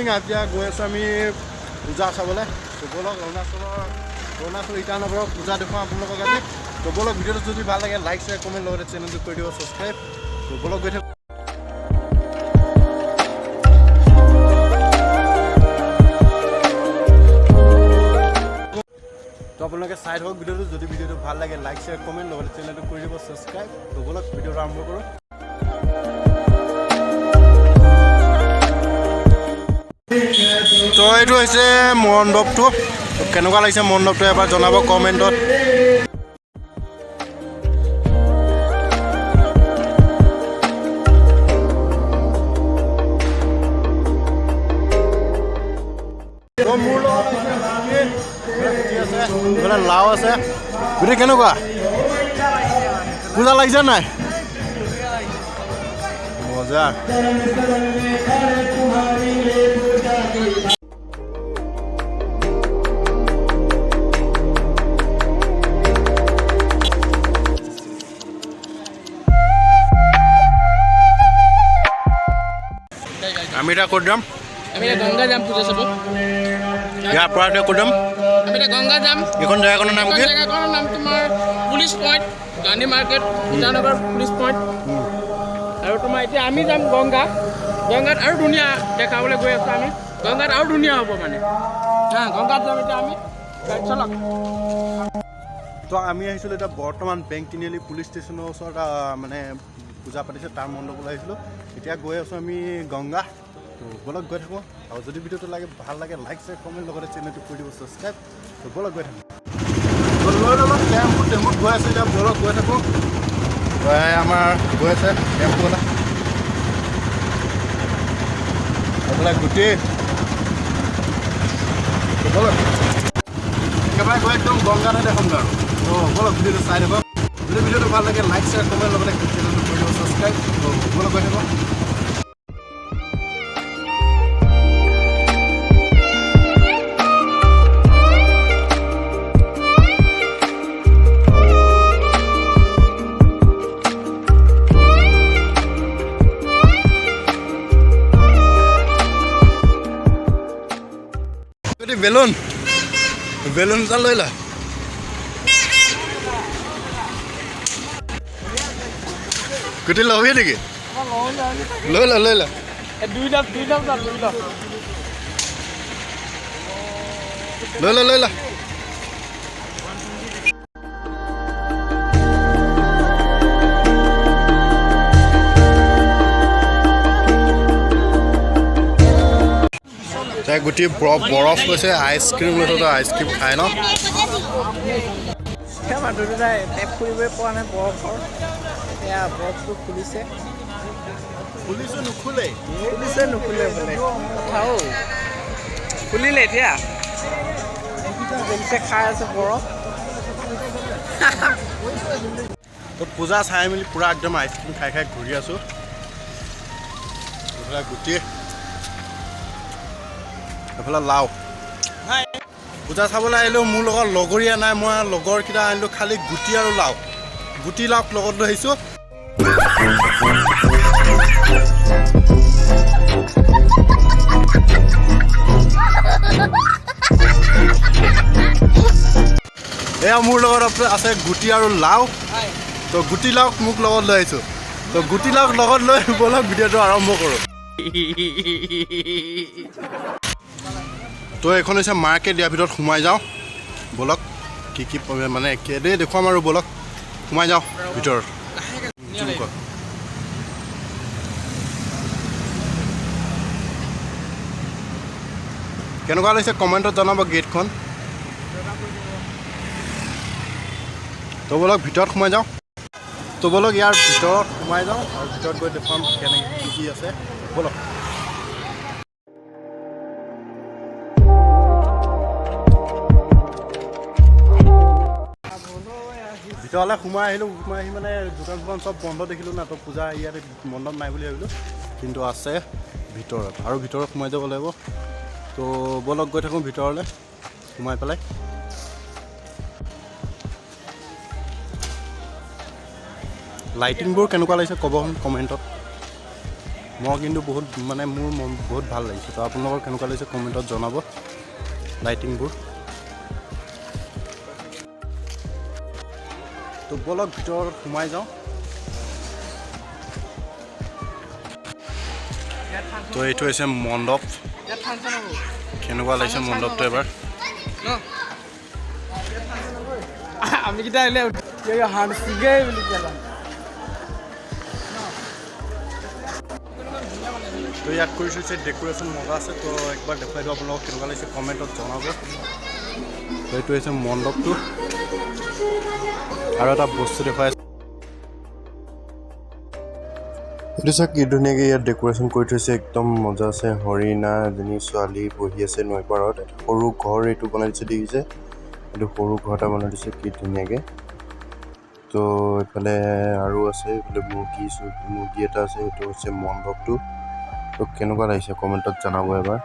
morning এতিয়া গৈ আছোঁ আমি পূজা চাবলৈ ব'লক অৰুণাচল ইটানগৰৰ পূজা দেখুৱাওঁ আপোনালোকক আজি ব'লক ভিডিঅ'টো যদি ভাল লাগে লাইক শ্বেয়াৰ কমেণ্ট লগতে চেনেলটো কৰি দিব ছাবস্ক্ৰাইব ব'লক গৈ থাকোঁ তো আপোনালোকে চাই থাকক ভিডিঅ'টো যদি ভিডিঅ'টো ভাল লাগে লাইক শ্বেয়াৰ কমেণ্ট লগতে চেনেলটো কৰি দিব ছাবস্ক্ৰাইব তো ব'লক ভিডিঅ'টো আৰম্ভ কৰোঁ তো এইটো হৈছে মণ্ডপটো কেনেকুৱা লাগিছে মণ্ডপটো এবাৰ জনাব কমেণ্টত মোৰ লগত লাও আছে গোটেই কেনেকুৱা পূজা লাগিছে নাই মজা আমি এটা ক'ত যাম আমি এটা গংগা যাম পূজা চাব ইয়াৰ পৰা এটা ক'ত যাম আমি এটা গংগা যাম এইখন জেগাখনৰ নাম কি জেগাখনৰ নাম তোমাৰ police point Gandhi market Itanagar police point আৰু তোমাৰ এতিয়া আমি যাম গংগাত আৰু ধুনীয়া দেখাবলৈ গৈ আছোঁ আমি গংগাত আৰু ধুনীয়া হ'ব মানে গংগাত যাম এতিয়া আমি চলক তো আমি আহিছিলোঁ এতিয়া বৰ্তমান বেংক তিনিআলি পুলিচ ষ্টেচনৰ ওচৰত মানে পূজা পাতিছে তাৰ মণ্ডপলৈ আহিছিলোঁ এতিয়া গৈ আছোঁ আমি গংগা তো ব'লক গৈ থাকোঁ আৰু যদি ভিডিঅ'টো লাগে ভাল লাগে লাইক শ্বেয়াৰ কমেণ্ট লগতে চেনেলটো কৰি দিব ছাবস্ক্ৰাইব তো ব'লক গৈ থাকোঁ টেম্পুত গৈ আছে এতিয়া ব'লক গৈ থাকোঁ আমাৰ গৈ আছে টেম্পু এটা এইবিলাক গোটেই ব'লক একেবাৰে গৈ একদম গংগাতে দেখোন আৰু তো ব'লক ভিডিঅ'টো চাই থাকক যদি ভিডিঅ'টো ভাল লাগে লাইক শ্বেয়াৰ কমেণ্ট লগতে চেনেলটো কৰি দিব ছাবস্ক্ৰাইব তো ব'লক গৈ থাকক বেলুন এটা লৈ লা গোটে ল'বি নেকি লৈ লা লৈ লা লৈ লা তাই গোটেই বৰফ লৈছে আইচক্ৰীম লৈছে আইচক্ৰীম খাই ন মানুহটো তাই টেপ কৰিবই পৰা নাই বৰফৰ এয়া বৰফটো খুলিছে পুলিচে নুখোলে বোলে কথাও খুলিলে এতিয়া দেখিছে খাই আছে বৰফ তো পূজা চাই মেলি পূৰা একদম আইচক্ৰীম খাই খাই ঘূৰি আছোঁ এইবিলাক গোটেই এইফালে লাও পূজা চাবলৈ আহিলোঁ মোৰ লগত লগৰীয়া নাই মই লগৰকেইটা আনিলোঁ খালি গুটি আৰু লাও গুটি লাও লগত লৈ আহিছোঁ এয়া মোৰ লগত আছে গুটি আৰু লাও তো গুটি লাও মোক লগত লৈ আহিছোঁ তো গুটি লাও লগত লৈ ব'লক ভিডিঅ'টো আৰম্ভ কৰোঁ তো এইখন হৈছে মাৰ্কেট ইয়াৰ ভিতৰত সোমাই যাওঁ ব'লক কি মানে কেনেকৈ দেখুৱাম আৰু ব'লক সোমাই যাওঁ ভিতৰত কেনেকুৱা লাগিছে কমেণ্টত জনাব গেটখন তো ব'লক ভিতৰত সোমাই যাওঁ তো ব'লক ইয়াৰ ভিতৰত সোমাই যাওঁ আৰু ভিতৰত গৈ দেখুৱাম কেনেকৈ কি আছে ব'লক ভিতৰলৈ সোমাই আহিলোঁ সোমাই আহি মানে দোকান চব বন্ধ দেখিলোঁ না তো পূজা ইয়াতে মণ্ডপ নাই বুলি ভাবিলোঁ কিন্তু আছে ভিতৰত আৰু ভিতৰত সোমাই যাব লাগিব তো ব'লক গৈ থাকোঁ ভিতৰলৈ সোমাই পেলাই লাইটিংবোৰ কেনেকুৱা লাগিছে ক'ব কমেণ্টত মই কিন্তু বহুত মানে মোৰ বহুত ভাল লাগিছে তো আপোনালোকৰ কেনেকুৱা লাগিছে কমেণ্টত জনাব লাইটিংবোৰ তো বলক ভিতৰত সোমাই যাওঁ তো এইটো হৈছে মণ্ডপ কেনেকুৱা লাগিছে মণ্ডপটো এবাৰ আমি কিটা আহিলে হাঁচিগে বুলি ক'লাম তো ইয়াত কৰি থৈছে ডেকোৰেশ্যন মজা আছে তো একবাৰ দেখুৱাই দিওঁ আপোনালোকক কেনেকুৱা লাগিছে কমেণ্টত জনাব তো এইটো হৈছে মণ্ডপটো আৰু এটা বস্তু দেখুৱাই এইটো চাওক কি ধুনীয়াকৈ ইয়াত ডেকোৰেশ্যন কৰি থৈছে একদম মজা আছে হৰিণা এজনী ছোৱালী বহি আছে নৈ পাৰত এটা সৰু ঘৰ এইটো বনাই দিছে দেখিছে এইটো সৰু ঘৰ এটা বনাই দিছে কি ধুনীয়াকৈ তো এইফালে আৰু আছে এইফালে মুৰ্গী এটা আছে এইটো হৈছে মণ্ডপটো তো কেনেকুৱা লাগিছে কমেণ্টত জনাব এবাৰ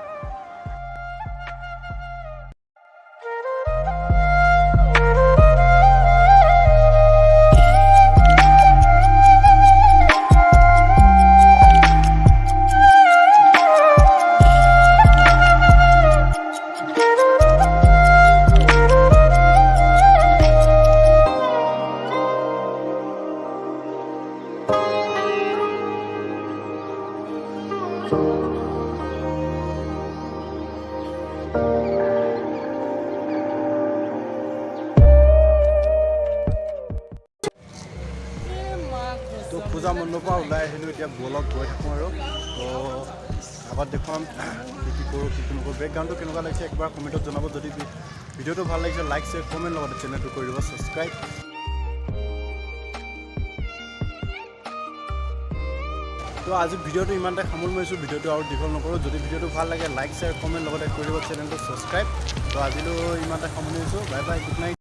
তো পূজা মণ্ডপৰ পৰা ওলাই আহিলোঁ এতিয়া বলক গৈ থাকোঁ আৰু তো আগত দেখুৱাম কি কৰোঁ কি নকৰোঁ বেকগ্ৰাউণ্ডটো কেনেকুৱা লাগিছে একবাৰ কমেণ্টত জনাব যদি ভিডিঅ'টো ভাল লাগিছে লাইক শ্বেয়াৰ কমেণ্ট লগতে চেনেলটো কৰি দিব ছাবস্ক্ৰাইব তো আজি ভিডিঅ'টো ইমানতে সামৰি মাৰিছোঁ ভিডিঅ'টো আৰু দীঘল নকৰোঁ যদি ভিডিঅ'টো ভাল লাগে লাইক শ্বেয়াৰ কমেণ্ট লগতে কৰি দিব চেনেলটো ছাবস্ক্ৰাইব তো আজিলৈ ইমানতে সামৰি মাৰিছোঁ বাই বাই গুড নাইট